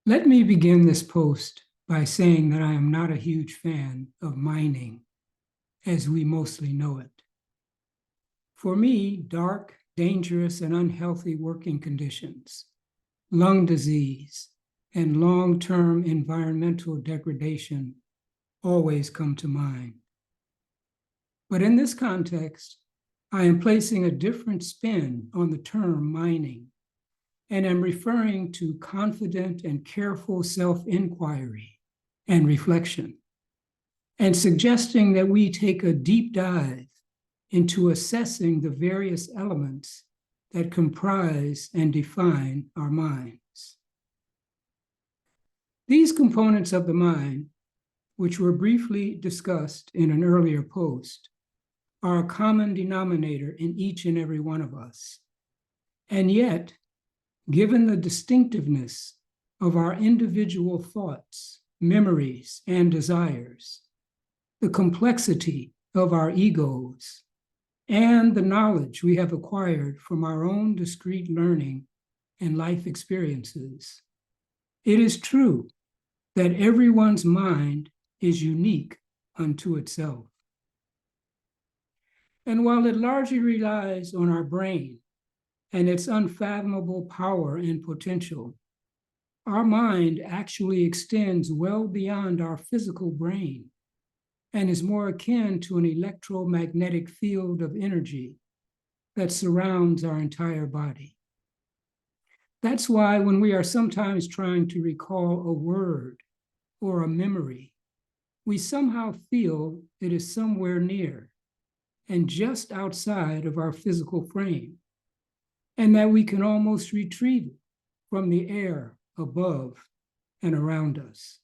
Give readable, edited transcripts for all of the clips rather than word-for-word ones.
Let me begin this post by saying that I am not a huge fan of mining as we mostly know it. For me, dark, dangerous, and unhealthy working conditions, lung disease, and long-term environmental degradation always come to mind. But in this context, I am placing a different spin on the term mining and am referring to confident and careful self-inquiry and reflection, and suggesting that we take a deep dive into assessing the various elements that comprise and define our minds. These components of the mind, which were briefly discussed in an earlier post, are a common denominator in each and every one of us. And yet, given the distinctiveness of our individual thoughts, memories, and desires, the complexity of our egos, and the knowledge we have acquired from our own discrete learning and life experiences, it is true that everyone's mind is unique unto itself. And while it largely relies on our brain and its unfathomable power and potential, our mind actually extends well beyond our physical brain and is more akin to an electromagnetic field of energy that surrounds our entire body. That's why when we are sometimes trying to recall a word or a memory, we somehow feel it is somewhere near and just outside of our physical frame, and that we can almost retrieve it from the air above and around us.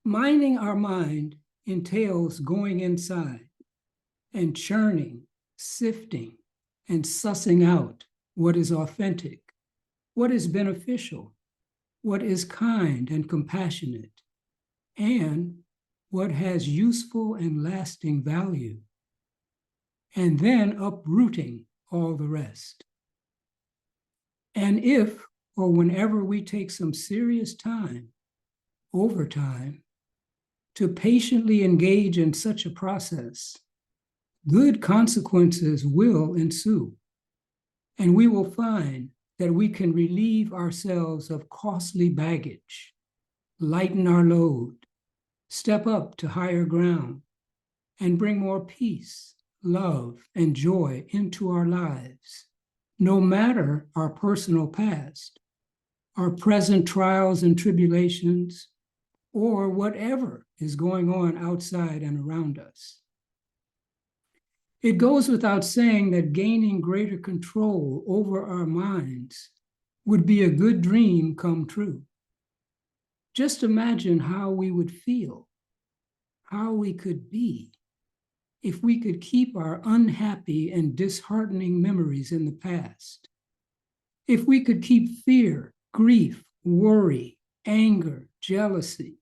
Mining our mind entails going inside and churning, sifting, and sussing out what is authentic, what is beneficial, what is kind and compassionate, and what has useful and lasting value, and then uprooting all the rest. And if or whenever we take some serious time, over time, to patiently engage in such a process, good consequences will ensue, and we will find that we can relieve ourselves of costly baggage, lighten our load, step up to higher ground, and bring more peace, love, and joy into our lives, no matter our personal past, our present trials and tribulations, or whatever is going on outside and around us. It goes without saying that gaining greater control over our minds would be a good dream come true. Just imagine how we would feel, how we could be, if we could keep our unhappy and disheartening memories in the past, if we could keep fear, grief, worry, anger, jealousy,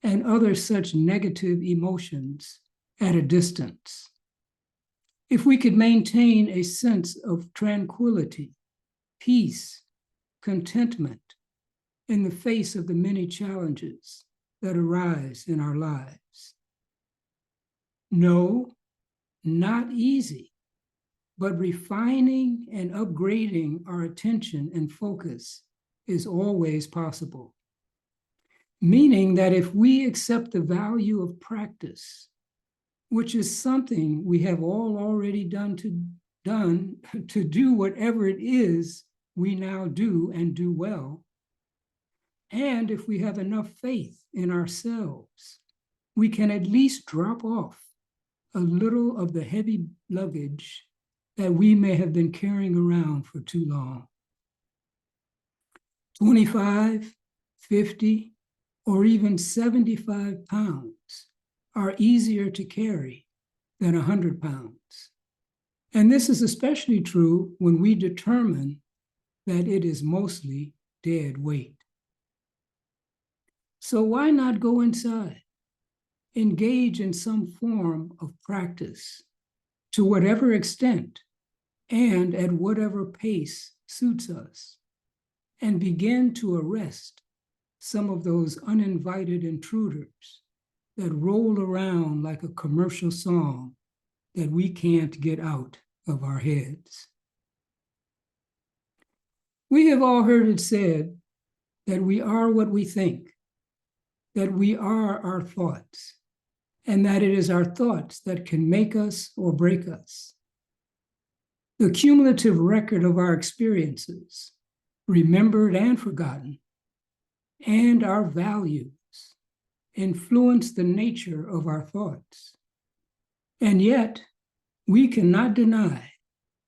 and other such negative emotions at a distance, if we could maintain a sense of tranquility, peace, contentment in the face of the many challenges that arise in our lives. No, not easy, but refining and upgrading our attention and focus is always possible. Meaning that if we accept the value of practice, which is something we have all already done to do whatever it is we now do and do well, and if we have enough faith in ourselves, we can at least drop off a little of the heavy luggage that we may have been carrying around for too long. 25, 50, or even 75 pounds are easier to carry than 100 pounds. And this is especially true when we determine that it is mostly dead weight. So why not go inside? Engage in some form of practice to whatever extent and at whatever pace suits us. and begin to arrest some of those uninvited intruders that roll around like a commercial song that we can't get out of our heads. We have all heard it said that we are what we think, that we are our thoughts, and that it is our thoughts that can make us or break us. The cumulative record of our experiences, remembered and forgotten, and our values influence the nature of our thoughts. And yet, we cannot deny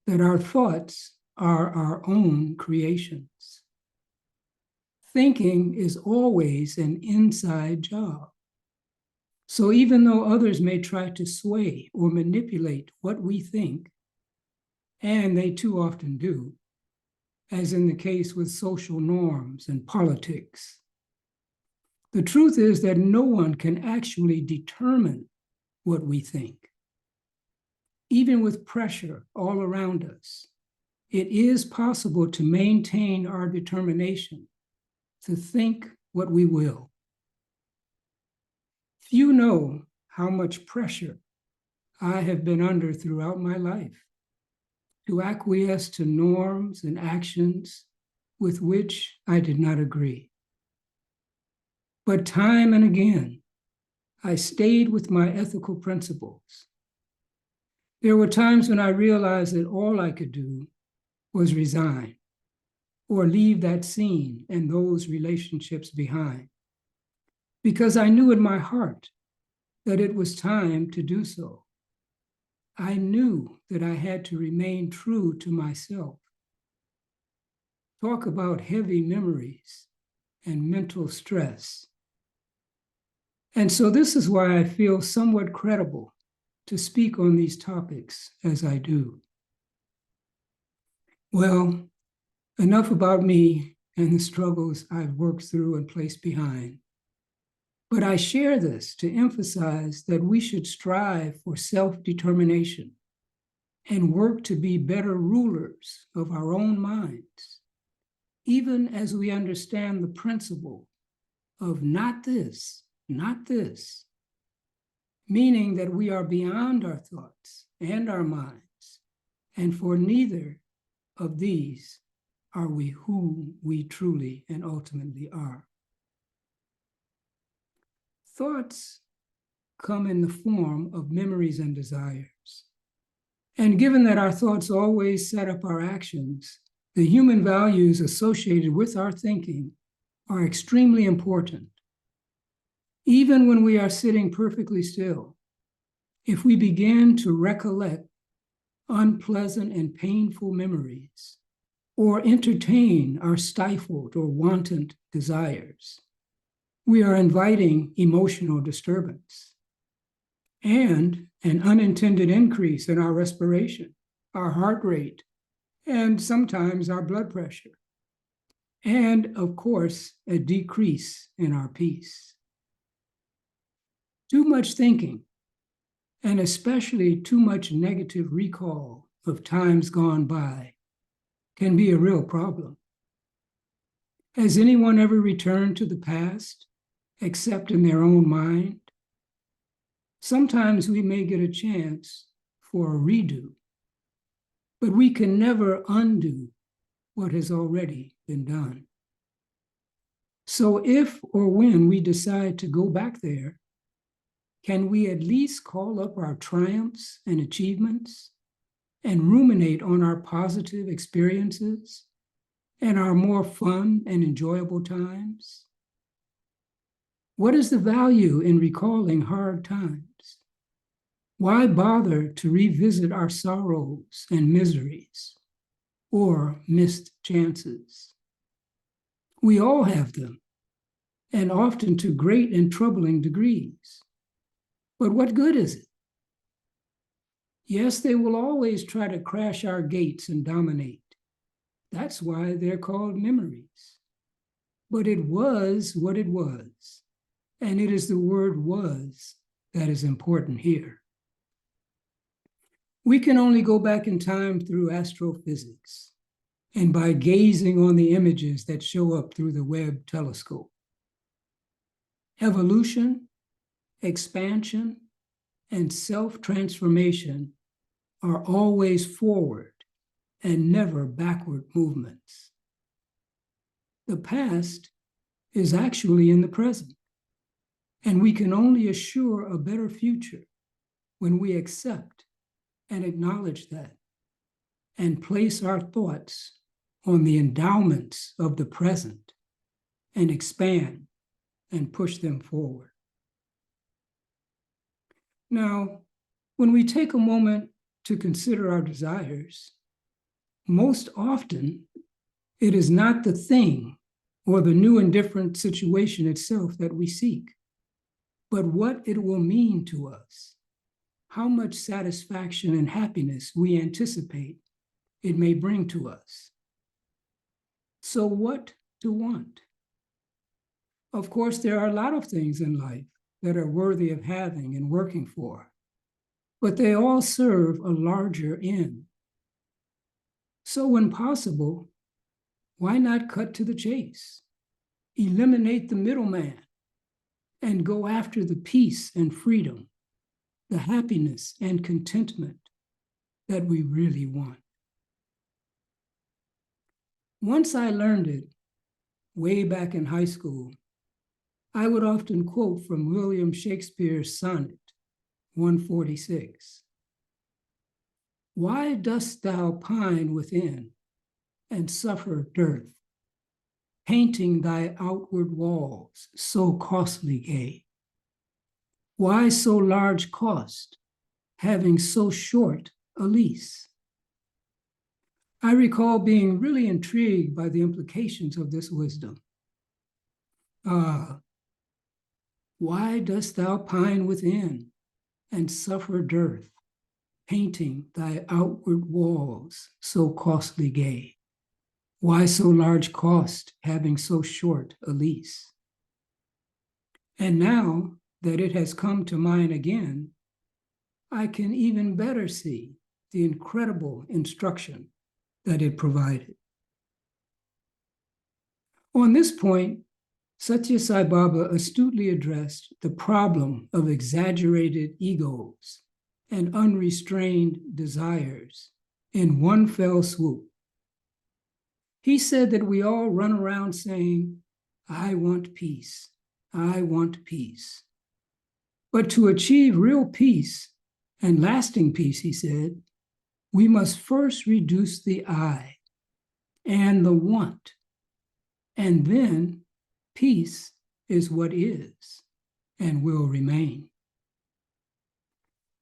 that our thoughts are our own creations. Thinking is always an inside job. So even though others may try to sway or manipulate what we think, and they too often do, as in the case with social norms and politics, the truth is that no one can actually determine what we think. Even with pressure all around us, it is possible to maintain our determination to think what we will. Few know how much pressure I have been under throughout my life to acquiesce to norms and actions with which I did not agree. But time and again, I stayed with my ethical principles. There were times when I realized that all I could do was resign or leave that scene and those relationships behind, because I knew in my heart that it was time to do so. I knew that I had to remain true to myself. Talk about heavy memories and mental stress. And so this is why I feel somewhat credible to speak on these topics as I do. Well, enough about me and the struggles I've worked through and placed behind. But I share this to emphasize that we should strive for self-determination and work to be better rulers of our own minds, even as we understand the principle of not this, meaning that we are beyond our thoughts and our minds, and for neither of these are we who we truly and ultimately are. Thoughts come in the form of memories and desires. And given that our thoughts always set up our actions, the human values associated with our thinking are extremely important. Even when we are sitting perfectly still, if we begin to recollect unpleasant and painful memories, or entertain our stifled or wanton desires, we are inviting emotional disturbance and an unintended increase in our respiration, our heart rate, and sometimes our blood pressure, and of course, a decrease in our peace. Too much thinking, and especially too much negative recall of times gone by, can be a real problem. Has anyone ever returned to the past, except in their own mind? Sometimes we may get a chance for a redo, but we can never undo what has already been done. So if or when we decide to go back there, can we at least call up our triumphs and achievements and ruminate on our positive experiences and our more fun and enjoyable times? What is the value in recalling hard times? Why bother to revisit our sorrows and miseries or missed chances? We all have them, and often to great and troubling degrees. But what good is it? Yes, they will always try to crash our gates and dominate. That's why they're called memories. But it was what it was, and it is the word was that is important here. We can only go back in time through astrophysics, and by gazing on the images that show up through the Webb telescope. Evolution, expansion, and self-transformation are always forward and never backward movements. The past is actually in the present, and we can only assure a better future when we accept and acknowledge that and place our thoughts on the endowments of the present and expand and push them forward. Now, when we take a moment to consider our desires, most often it is not the thing or the new and different situation itself that we seek, but what it will mean to us, how much satisfaction and happiness we anticipate it may bring to us. So what to want? Of course, there are a lot of things in life that are worthy of having and working for, but they all serve a larger end. So when possible, why not cut to the chase, eliminate the middleman, and go after the peace and freedom, the happiness and contentment that we really want? Once I learned it, way back in high school, I would often quote from William Shakespeare's sonnet 146. Why dost thou pine within and suffer dearth, painting thy outward walls so costly gay? Why so large cost, having so short a lease? I recall being really intrigued by the implications of this wisdom. Why dost thou pine within and suffer dearth, painting thy outward walls so costly gay? Why so large cost, having so short a lease? And now that it has come to mind again, I can even better see the incredible instruction that it provided. On this point, Satya Sai Baba astutely addressed the problem of exaggerated egos and unrestrained desires in one fell swoop. He said that we all run around saying, I want peace, I want peace. But to achieve real peace and lasting peace, he said, we must first reduce the I and the want, and then peace is what is and will remain.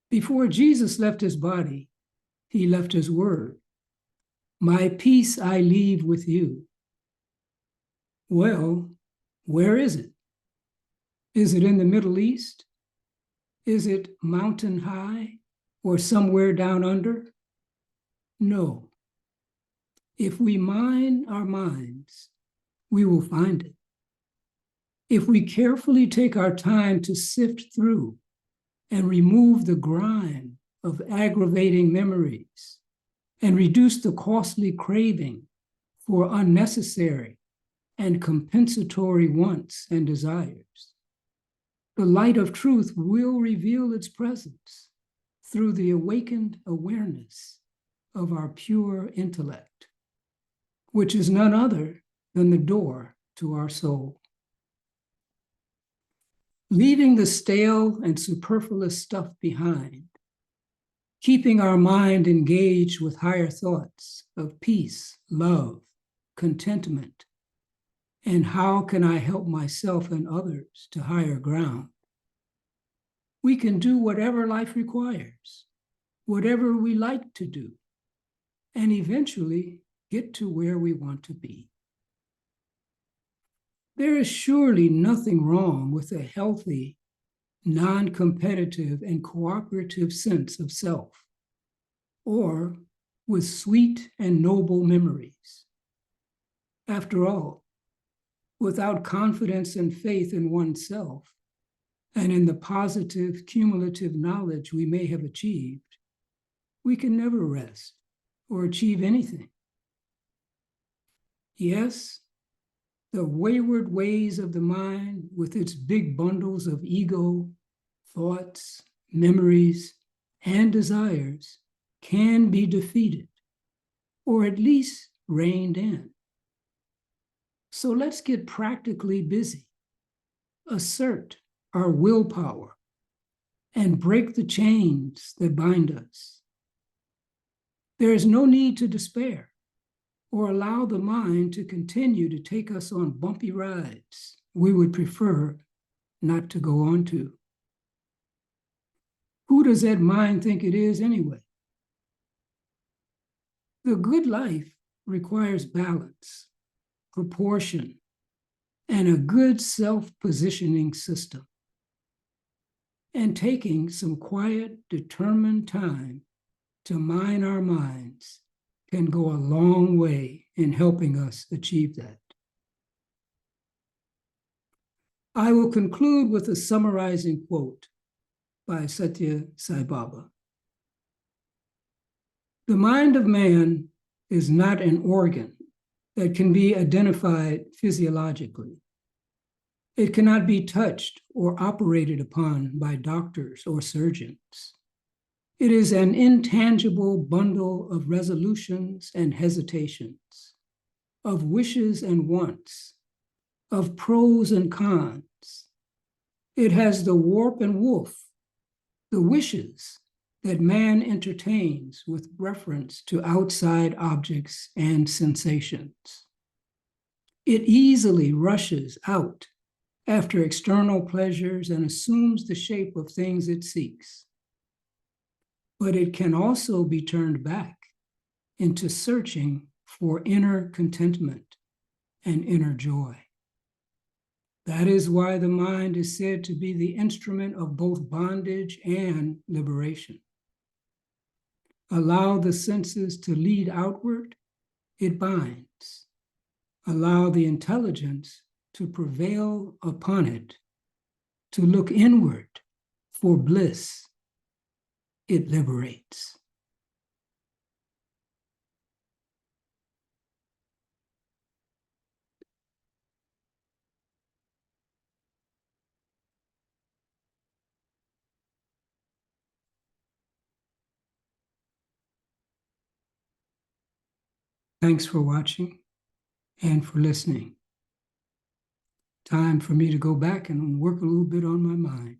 Before Jesus left his body, he left his word. My peace I leave with you. Well, where is it? Is it in the Middle East? Is it mountain high or somewhere down under? No. If we mine our minds, we will find it. If we carefully take our time to sift through and remove the grime of aggravating memories and reduce the costly craving for unnecessary and compensatory wants and desires, the light of truth will reveal its presence through the awakened awareness of our pure intellect, which is none other than the door to our soul. Leaving the stale and superfluous stuff behind, keeping our mind engaged with higher thoughts of peace, love, contentment, and how can I help myself and others to higher ground? We can do whatever life requires, whatever we like to do, and eventually get to where we want to be. There is surely nothing wrong with a healthy, non-competitive, and cooperative sense of self, or with sweet and noble memories. After all, without confidence and faith in oneself and in the positive cumulative knowledge we may have achieved, we can never rest or achieve anything. Yes, the wayward ways of the mind with its big bundles of ego, thoughts, memories, and desires can be defeated, or at least reined in. So let's get practically busy, assert our willpower, and break the chains that bind us. There is no need to despair or allow the mind to continue to take us on bumpy rides we would prefer not to go on to. Who does that mind think it is anyway? The good life requires balance, proportion, and a good self-positioning system. And taking some quiet, determined time to mine our minds can go a long way in helping us achieve that. I will conclude with a summarizing quote by Satya Sai Baba. The mind of man is not an organ that can be identified physiologically. It cannot be touched or operated upon by doctors or surgeons. It is an intangible bundle of resolutions and hesitations, of wishes and wants, of pros and cons. It has the warp and woof, the wishes that man entertains with reference to outside objects and sensations. It easily rushes out after external pleasures and assumes the shape of things it seeks. But it can also be turned back into searching for inner contentment and inner joy. That is why the mind is said to be the instrument of both bondage and liberation. Allow the senses to lead outward, it binds. Allow the intelligence to prevail upon it, to look inward for bliss, it liberates. Thanks for watching and for listening. Time for me to go back and work a little bit on my mind.